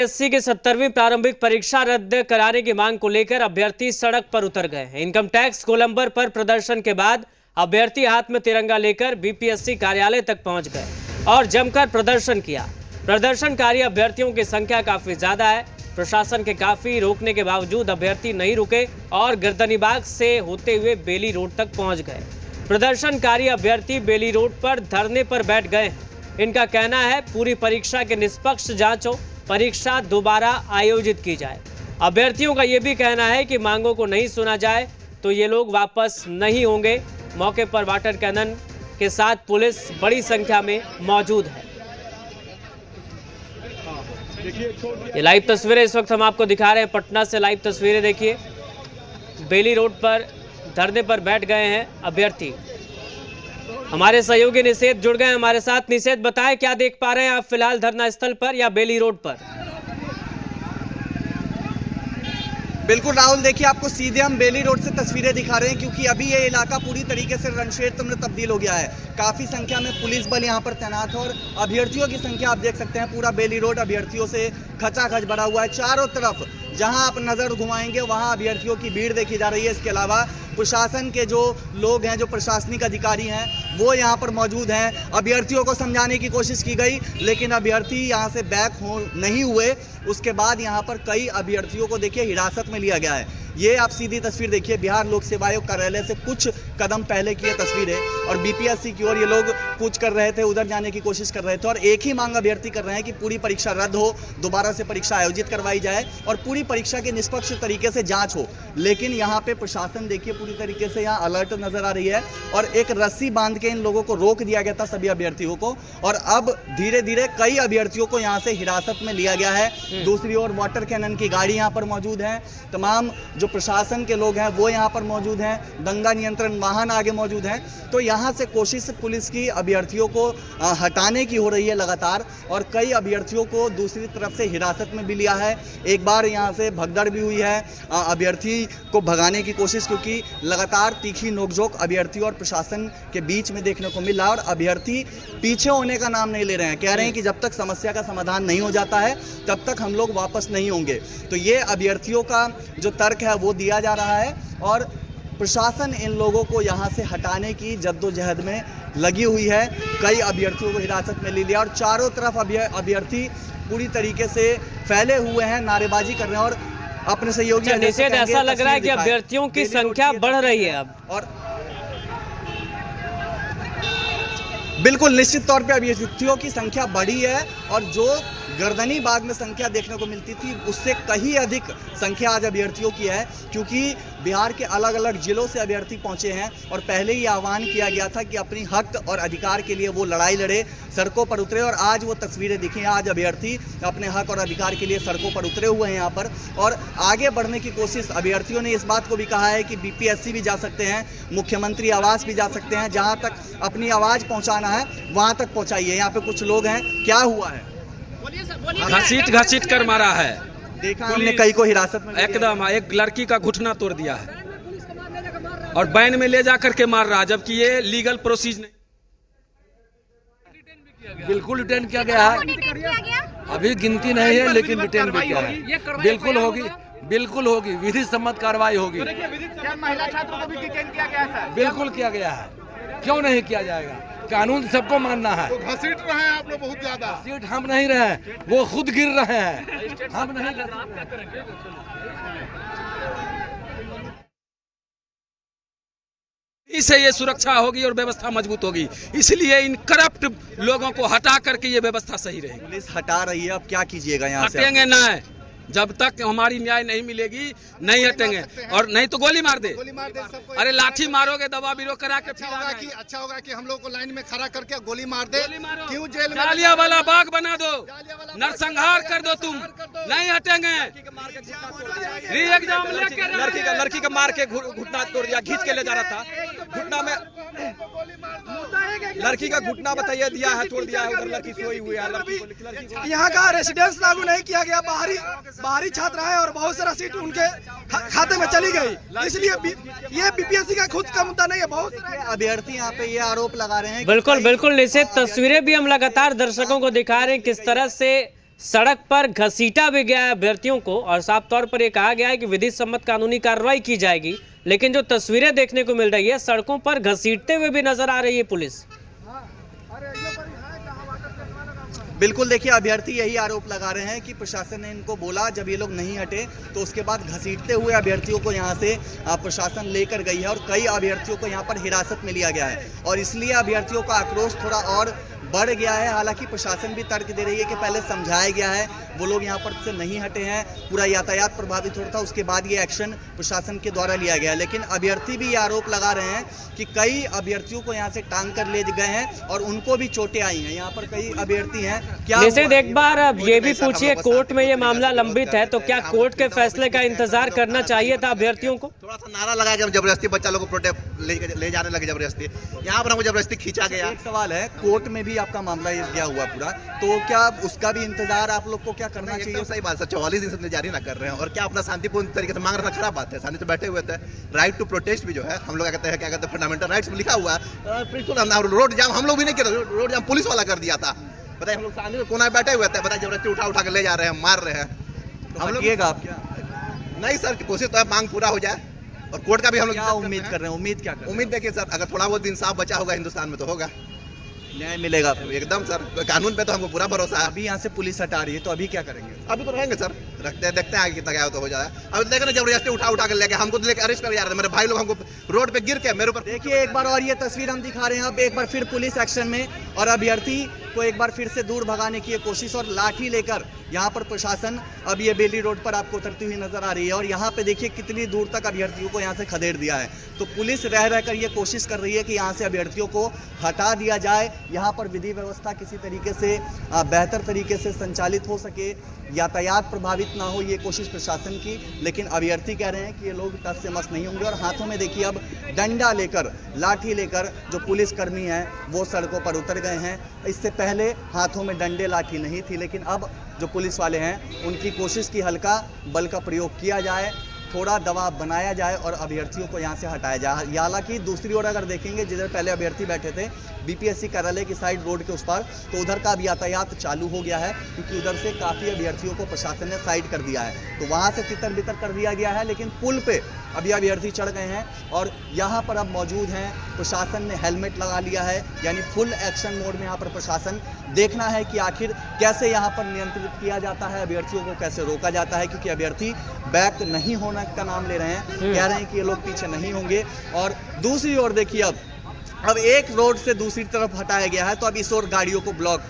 SC की 70वीं प्रारंभिक परीक्षा रद्द कराने की मांग को लेकर अभ्यर्थी सड़क पर उतर गए हैं। इनकम टैक्स गोलंबर पर प्रदर्शन के बाद अभ्यर्थी हाथ में तिरंगा लेकर बीपीएससी कार्यालय तक पहुंच गए और जमकर प्रदर्शन किया। प्रदर्शनकारी अभ्यर्थियों की संख्या काफी ज्यादा है। प्रशासन के काफी रोकने के बावजूद अभ्यर्थी नहीं रुके और गर्दनीबाग से होते हुए बेली रोड तक पहुंच गए। प्रदर्शनकारी अभ्यर्थी बेली रोड पर धरने पर बैठ गए हैं। इनका कहना है पूरी परीक्षा के निष्पक्ष जांच हो, परीक्षा दोबारा आयोजित की जाए। अभ्यर्थियों का यह भी कहना है कि मांगों को नहीं सुना जाए तो ये लोग वापस नहीं होंगे। मौके पर वाटर कैनन के साथ पुलिस बड़ी संख्या में मौजूद है। ये लाइव तस्वीरें इस वक्त हम आपको दिखा रहे हैं, पटना से लाइव तस्वीरें देखिए। बेली रोड पर धरने पर बैठ गए हैं अभ्यर्थी। हमारे सहयोगी निषेध जुड़ गए हमारे साथ। निषेध, बताएं क्या देख पा रहे हैं आप फिलहाल धरना स्थल पर या बेली रोड पर? बिल्कुल राहुल, देखिए आपको सीधे हम बेली रोड से तस्वीरें दिखा रहे हैं क्योंकि अभी ये इलाका पूरी तरीके से रणक्षेत्र में तब्दील हो गया है। काफ़ी संख्या में पुलिस बल यहाँ पर तैनात है और अभ्यर्थियों की संख्या आप देख सकते हैं। पूरा बेली रोड अभ्यर्थियों से खचाखच भरा हुआ है। चारों तरफ जहां आप नज़र घुमाएंगे वहां अभ्यर्थियों की भीड़ देखी जा रही है। इसके अलावा प्रशासन के जो लोग हैं, जो प्रशासनिक अधिकारी हैं, वो यहाँ पर मौजूद हैं। अभ्यर्थियों को समझाने की कोशिश की गई लेकिन अभ्यर्थी यहाँ से बैक नहीं हुए। उसके बाद यहाँ पर कई अभ्यर्थियों को देखिए हिरासत में लिया गया है। ये आप सीधी तस्वीर देखिए, बिहार लोक सेवा आयोग कार्यालय से कुछ कदम पहले की ये तस्वीर है और बीपीएससी की ओर ये लोग कूच कर रहे थे, उधर जाने की कोशिश कर रहे थे और एक ही मांग अभ्यर्थी कर रहे हैं कि पूरी परीक्षा रद्द हो, दोबारा से परीक्षा आयोजित करवाई जाए और पूरी परीक्षा के निष्पक्ष तरीके से जांच हो। लेकिन यहाँ पे प्रशासन देखिए पूरी तरीके से यहाँ अलर्ट नजर आ रही है और एक रस्सी बांध के इन लोगों को रोक दिया गया था, सभी अभ्यर्थियों को, और अब धीरे धीरे कई अभ्यर्थियों को यहाँ से हिरासत में लिया गया है। दूसरी ओर वाटर कैनन की गाड़ी यहाँ पर मौजूद है। तमाम जो प्रशासन के लोग हैं वो यहाँ पर मौजूद हैं। दंगा नियंत्रण वाहन आगे मौजूद हैं। तो यहाँ से कोशिश पुलिस की अभ्यर्थियों को हटाने की हो रही है लगातार और कई अभ्यर्थियों को दूसरी तरफ से हिरासत में भी लिया है। एक बार यहाँ से भगदड़ भी हुई है अभ्यर्थी को भगाने की कोशिश, क्योंकि लगातार तीखी नोकझोंक अभ्यर्थी और प्रशासन के बीच में देखने को मिला और अभ्यर्थी पीछे होने का नाम नहीं ले रहे हैं। कह रहे हैं कि जब तक समस्या का समाधान नहीं हो जाता है तब तक हम लोग वापस नहीं होंगे। तो ये अभ्यर्थियों का जो तर्क है वो दिया जा रहा है और प्रशासन इन लोगों को यहाँ से हटाने की जद्दोजहद में लगी हुई है। कई अभ्यर्थियों को हिरासत में ले लिया और चारों तरफ अभ्यर्थी पूरी तरीके से फैले हुए हैं, नारेबाजी कर रहे हैं और अपने सहयोगी। निषेध, ऐसा लग रहा है कि अभ्यर्थियों की संख्या बढ़ रही है अब और बिल्कुल निश्चित तौर पे अभ्यर्थियों की संख्या बढ़ी है और जो गर्दनी बाग में संख्या देखने को मिलती थी उससे कहीं अधिक संख्या आज अभ्यर्थियों की है, क्योंकि बिहार के अलग अलग जिलों से अभ्यर्थी पहुंचे हैं और पहले ही आह्वान किया गया था कि अपनी हक और अधिकार के लिए वो लड़ाई लड़े, सड़कों पर उतरे और आज वो तस्वीरें दिखी। आज अभ्यर्थी अपने हक और अधिकार के लिए सड़कों पर उतरे हुए हैं यहाँ पर और आगे बढ़ने की कोशिश। अभ्यर्थियों ने इस बात को भी कहा है कि बीपीएससी भी जा सकते हैं, मुख्यमंत्री आवास भी जा सकते हैं, जहाँ तक अपनी आवाज़ पहुँचाना है वहाँ तक पहुँचाइए। यहाँ पे कुछ लोग हैं, क्या हुआ है? घसीट कर मारा है। देखा हमने कई को हिरासत में एकदम, एक लड़की का घुटना तोड़ दिया है और बैन में ले जाकर के मार रहा, जबकि ये लीगल प्रोसीजर नहीं। बिल्कुल रिटेन किया गया है। अभी गिनती नहीं है लेकिन रिटेन भी किया है। बिल्कुल होगी, बिल्कुल होगी, विधि सम्मत कार्रवाई होगी। महिला छात्रों को भी डिटेन किया गया है? बिल्कुल किया गया है, क्यों नहीं किया जाएगा? कानून सबको मानना है। तो घसीट रहे हैं आप लोग बहुत ज्यादा। सीट हम नहीं रहे हैं, वो खुद गिर रहे हैं, हम नहीं। इससे ये सुरक्षा होगी और व्यवस्था मजबूत होगी, इसलिए इन करप्ट लोगों को हटा करके ये व्यवस्था सही रहेगी। पुलिस हटा रही है, अब क्या कीजिएगा? यहाँ से हटेंगे ना, जब तक हमारी न्याय नहीं मिलेगी नहीं हटेंगे और नहीं तो गोली मार दे। अरे लाठी मारोगे, दबा बिरो करा के अच्छा होगा कि हम लोग को लाइन में खड़ा करके गोली मार दे। क्यों जेल में? जालियांवाला बाग बना दो, नरसंहार कर दो, तुम नहीं हटेंगे। लड़की का मार के घुटना तोड़ दिया, खींच के ले जा रहा था। घुटना में लड़की का घुटना बताइए दिया है, तोड़ दिया है। उधर लड़की सोई हुई है। यहाँ का रेसिडेंस लागू नहीं किया गया, बाहरी छात्र है और बहुत सारा सीट उनके खाते में चली गई, इसलिए ये बीपीएससी का खुद का मुद्दा नहीं है। बहुत अभ्यर्थी यहाँ पे ये आरोप लगा रहे हैं। बिल्कुल निश्चित तस्वीरें भी हम लगातार दर्शकों को दिखा रहे हैं किस तरह से सड़क पर घसीटा भी गया है अभ्यर्थियों को और साफ तौर पर यह कहा गया है कि विधि सम्मत कानूनी कार्रवाई की जाएगी। लेकिन जो तस्वीरें देखने को मिल रही है, सड़कों पर घसीटते हुए भी नजर आ रही है पुलिस। बिल्कुल, देखिए अभ्यर्थी यही आरोप लगा रहे हैं कि प्रशासन ने इनको बोला, जब ये लोग नहीं हटे तो उसके बाद घसीटते हुए अभ्यर्थियों को यहाँ से प्रशासन लेकर गई है और कई अभ्यर्थियों को यहाँ पर हिरासत में लिया गया है और इसलिए अभ्यर्थियों का आक्रोश थोड़ा और बढ़ गया है। हालांकि प्रशासन भी तर्क दे रही है कि पहले समझाया गया है, वो लोग यहाँ पर से नहीं हटे हैं, पूरा यातायात प्रभावित हो रहा था, उसके बाद ये एक्शन प्रशासन के द्वारा लिया गया है। लेकिन अभ्यर्थी भी ये आरोप लगा रहे हैं कि कई अभ्यर्थियों को यहाँ से टांग कर ले गए हैं और उनको भी चोटें आई हैं। यहाँ पर कई अभ्यर्थी हैं। क्या निषेध, एक बार अब ये भी पूछिए, कोर्ट में ये मामला लंबित है तो क्या कोर्ट के फैसले का इंतजार करना चाहिए था अभ्यर्थियों को? थोड़ा सा नारा लगाया जब जबरदस्ती बच्चा लोग को प्रोटेक्ट ले जाने लगे, जबरदस्ती यहाँ पर हमको जबरदस्ती खींचा गया। एक सवाल है, कोर्ट में भी आपका मामला गया हुआ पूरा, तो क्या उसका भी इंतजार आप लोग को क्या करना चाहिए? सही बात है, 44 दिन से जारी ना कर रहे हैं और क्या अपना शांतिपूर्ण तरीके से मांग रखना खराब बात है। शांति से बैठे हुए थे, राइट टू प्रोटेस्ट भी जो है हम लोग क्या कहते हैं फंडामेंटल राइट्स में लिखा हुआ है। बिल्कुल रोड जाम हम लोग भी नहीं कर रहे, रोड जाम पुलिस वाला कर दिया था। बताइए, हम लोग शांति में कोना बैठे हुए थे, बताइए जबरदस्ती उठा के ले जा रहे हैं, मार रहे हैं। तो हम लोग आप क्या नहीं सर, कोशिश तो है मांग पूरा हो जाए और कोर्ट का भी हम लोग क्या उम्मीद कर रहे हैं? उम्मीद क्या कर रहे हैं? उम्मीद देखिए सर, अगर थोड़ा बहुत इंसाफ बचा होगा हिंदुस्तान में तो होगा, न्याय मिलेगा आपको? एकदम सर, कानून पे तो हमको पूरा भरोसा है। अभी यहाँ से पुलिस हटा रही है तो अभी क्या करेंगे? अभी तो रहेंगे सर, देखते हैं आगे कितना क्या तो हो जाए। अब देख रहे जबरदस्ती उठा के लेके हमको लेके अरेस्ट कर जा रहे हैं। मेरे भाई लोग हमको रोड पे गिर के मेरे ऊपर। देखिए एक बार और ये तस्वीर हम दिखा रहे हैं, अब एक बार फिर पुलिस एक्शन में और अभ्यर्थी को एक बार फिर से दूर भगाने की कोशिश और लाठी लेकर यहाँ पर प्रशासन अब ये बेली रोड पर आपको उतरती हुई नजर आ रही है और यहाँ पे देखिए कितनी दूर तक अभ्यर्थियों को यहाँ से खदेड़ दिया है। तो पुलिस रह रहकर ये कोशिश कर रही है कि यहाँ से अभ्यर्थियों को हटा दिया जाए, यहाँ पर विधि व्यवस्था किसी तरीके से बेहतर तरीके से संचालित हो सके, यातायात प्रभावित ना हो, ये कोशिश प्रशासन की। लेकिन अभ्यर्थी कह रहे हैं कि ये लोग टस से मस नहीं होंगे और हाथों में देखिए अब डंडा लेकर, लाठी लेकर जो पुलिसकर्मी हैं वो सड़कों पर उतर गए हैं। इससे पहले हाथों में डंडे लाठी नहीं थी, लेकिन अब जो पुलिस वाले हैं उनकी कोशिश की हल्का बल का प्रयोग किया जाए, थोड़ा दबाव बनाया जाए और अभ्यर्थियों को यहाँ से हटाया जाए। हालांकि दूसरी ओर अगर देखेंगे, जिधर पहले अभ्यर्थी बैठे थे बीपीएससी कार्यालय की साइड रोड के उस पार, तो उधर का अब यातायात चालू हो गया है क्योंकि उधर से काफ़ी अभ्यर्थियों को प्रशासन ने साइड कर दिया है, तो वहाँ से तितर बितर कर दिया गया है। लेकिन पुल पे अभी अभ्यर्थी चढ़ गए हैं और यहाँ पर अब मौजूद हैं। प्रशासन ने हेलमेट लगा लिया है, यानी फुल एक्शन मोड में यहाँ पर प्रशासन। देखना है कि आखिर कैसे यहाँ पर नियंत्रित किया जाता है, अभ्यर्थियों को कैसे रोका जाता है, क्योंकि अभ्यर्थी बैक नहीं होने का नाम ले रहे हैं, कह रहे हैं कि ये लोग पीछे नहीं होंगे। और दूसरी ओर देखिए अब एक रोड से दूसरी तरफ हटाया गया है, तो अब इस ओर गाड़ियों को ब्लॉक,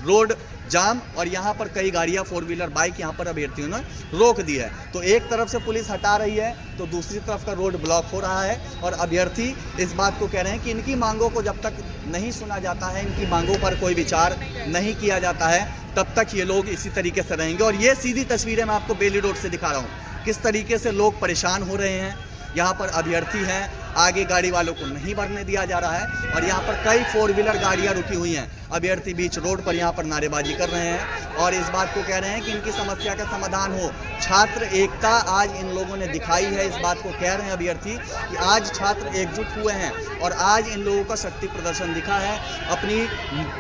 रोड जाम और यहाँ पर कई गाड़ियाँ 4 व्हीलर बाइक यहाँ पर अभ्यर्थियों ने रोक दी है। तो एक तरफ से पुलिस हटा रही है तो दूसरी तरफ का रोड ब्लॉक हो रहा है और अभ्यर्थी इस बात को कह रहे हैं कि इनकी मांगों को जब तक नहीं सुना जाता है, इनकी मांगों पर कोई विचार नहीं किया जाता है, तब तक ये लोग इसी तरीके से रहेंगे। और ये सीधी तस्वीरें मैं आपको बेली रोड से दिखा रहा हूँ, किस तरीके से लोग परेशान हो रहे हैं। यहाँ पर अभ्यर्थी हैं, आगे गाड़ी वालों को नहीं बढ़ने दिया जा रहा है और यहाँ पर कई 4 व्हीलर गाड़ियाँ रुकी हुई हैं। अभ्यर्थी बीच रोड पर यहाँ पर नारेबाजी कर रहे हैं और इस बात को कह रहे हैं कि इनकी समस्या का समाधान हो। छात्र एकता आज इन लोगों ने दिखाई है, इस बात को कह रहे हैं अभ्यर्थी कि आज छात्र एकजुट हुए हैं और आज इन लोगों का शक्ति प्रदर्शन दिखा है। अपनी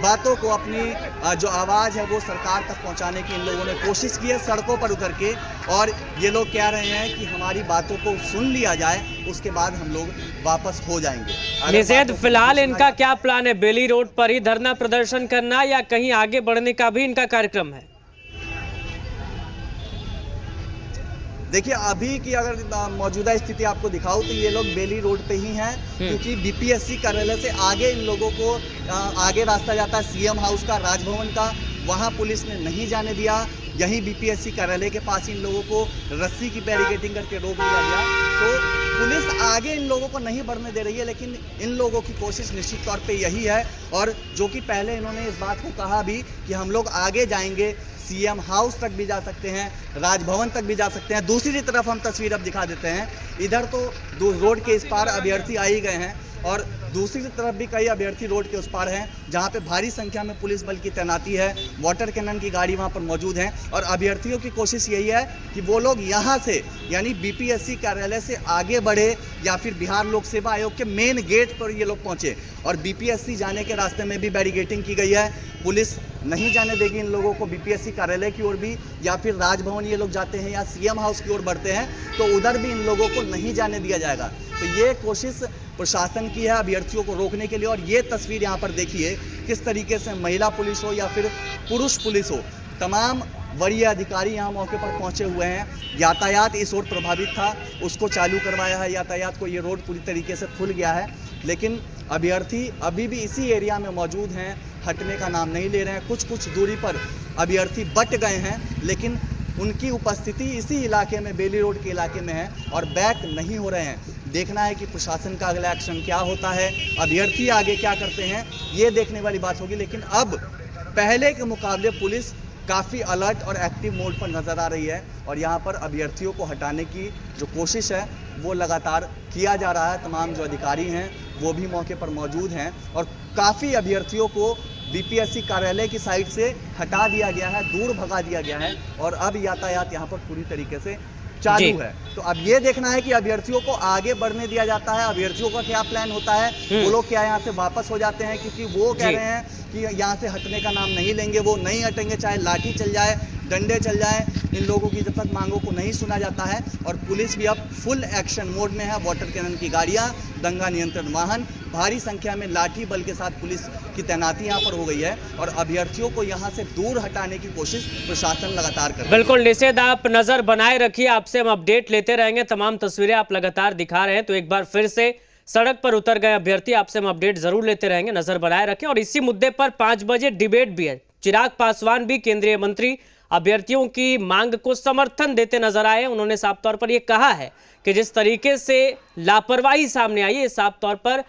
बातों को, अपनी जो आवाज़ है वो सरकार तक पहुँचाने की इन लोगों ने कोशिश की है सड़कों पर उतर के, और ये लोग कह रहे हैं कि हमारी बातों को सुन लिया जाए, उसके बाद हम लोग वापस हो जाएंगे। निषेध, फिलहाल इनका क्या प्लान है? बेली रोड पर ही धरना प्रदर्शन करना या कहीं आगे बढ़ने का भी इनका कार्यक्रम है? देखिए अभी की अगर मौजूदा स्थिति आपको दिखाऊं तो ये लोग बेली रोड पे ही हैं, क्योंकि बीपीएससी कार्यालय से आगे इन लोगों को आगे रास्ता जाता है सीएम हाउस का, राजभवन का, वहाँ पुलिस ने नहीं जाने दिया। यहीं बीपीएससी कार्यालय के पास इन लोगों को रस्सी की बैरिकेडिंग करके रोक दिया गया। तो पुलिस आगे इन लोगों को नहीं बढ़ने दे रही है, लेकिन इन लोगों की कोशिश निश्चित तौर पे यही है, और जो कि पहले इन्होंने इस बात को कहा भी कि हम लोग आगे जाएंगे, सीएम हाउस तक भी जा सकते हैं, राजभवन तक भी जा सकते हैं। दूसरी तरफ हम तस्वीर अब दिखा देते हैं, इधर तो रोड के इस पार अभ्यर्थी आ ही गए हैं और दूसरी तरफ भी कई अभ्यर्थी रोड के उस पार हैं, जहां पे भारी संख्या में पुलिस बल की तैनाती है, वाटर कैनन की गाड़ी वहां पर मौजूद है और अभ्यर्थियों की कोशिश यही है कि वो लोग यहां से यानी बीपीएससी कार्यालय से आगे बढ़े या फिर बिहार लोक सेवा आयोग के मेन गेट पर ये लोग पहुंचे। और बीपीएससी जाने के रास्ते में भी बैरिकेडिंग की गई है, पुलिस नहीं जाने देगी इन लोगों को बीपीएससी कार्यालय की ओर भी, या फिर राजभवन ये लोग जाते हैं या सीएम हाउस की ओर बढ़ते हैं तो उधर भी इन लोगों को नहीं जाने दिया जाएगा। तो ये कोशिश प्रशासन की है अभ्यर्थियों को रोकने के लिए। और ये तस्वीर यहाँ पर देखिए किस तरीके से महिला पुलिस हो या फिर पुरुष पुलिस हो, तमाम वरीय अधिकारी यहाँ मौके पर पहुँचे हुए हैं। यातायात इस ओर प्रभावित था, उसको चालू करवाया है यातायात को, ये रोड पूरी तरीके से खुल गया है, लेकिन अभ्यर्थी अभी भी इसी एरिया में मौजूद हैं, हटने का नाम नहीं ले रहे हैं। कुछ दूरी पर अभ्यर्थी बट गए हैं, लेकिन उनकी उपस्थिति इसी इलाके में, बेली रोड के इलाके में है और बैक नहीं हो रहे हैं। देखना है कि प्रशासन का अगला एक्शन क्या होता है, अभ्यर्थी आगे क्या करते हैं, ये देखने वाली बात होगी। लेकिन अब पहले के मुकाबले पुलिस काफ़ी अलर्ट और एक्टिव मोड पर नज़र आ रही है और यहाँ पर अभ्यर्थियों को हटाने की जो कोशिश है वो लगातार किया जा रहा है। तमाम जो अधिकारी हैं वो भी मौके पर मौजूद हैं और काफ़ी अभ्यर्थियों को बीपीएससी कार्यालय की साइड से हटा दिया गया है, दूर भगा दिया गया है और अब यातायात यहाँ पर पूरी तरीके से चालू है। तो अब ये देखना है कि अभ्यर्थियों को आगे बढ़ने दिया जाता है, अभ्यर्थियों का क्या प्लान होता है, वो लोग क्या यहाँ से वापस हो जाते हैं, क्योंकि वो कह रहे हैं कि यहाँ से हटने का नाम नहीं लेंगे, वो नहीं हटेंगे, चाहे लाठी चल जाए, डंडे चल जाए, इन लोगों की जब तक मांगों को नहीं सुना जाता है। और पुलिस भी अब फुल एक्शन मोड में है, वाटर कैनन की गाड़ियाँ, दंगा नियंत्रण वाहन, भारी संख्या में लाठी बल के साथ पुलिस की तैनाती यहाँ पर हो गई है और अभ्यर्थियों को यहाँ से दूर हटाने की कोशिश प्रशासन लगातार कर रहा है। बिल्कुल निषेध, आप नजर बनाए रखिए, आपसे हम अपडेट लेते रहेंगे। तमाम तस्वीरें आप लगातार दिखा रहे हैं, तो एक बार फिर से सड़क पर उतर गए अभ्यर्थी, आपसे हम अपडेट जरूर लेते रहेंगे, नजर बनाए रखें। और इसी मुद्दे पर 5 बजे डिबेट भी है। चिराग पासवान भी, केंद्रीय मंत्री, अभ्यर्थियों की मांग को समर्थन देते नजर आए। उन्होंने साफ तौर पर यह कहा है कि जिस तरीके से लापरवाही सामने आई है, साफ तौर पर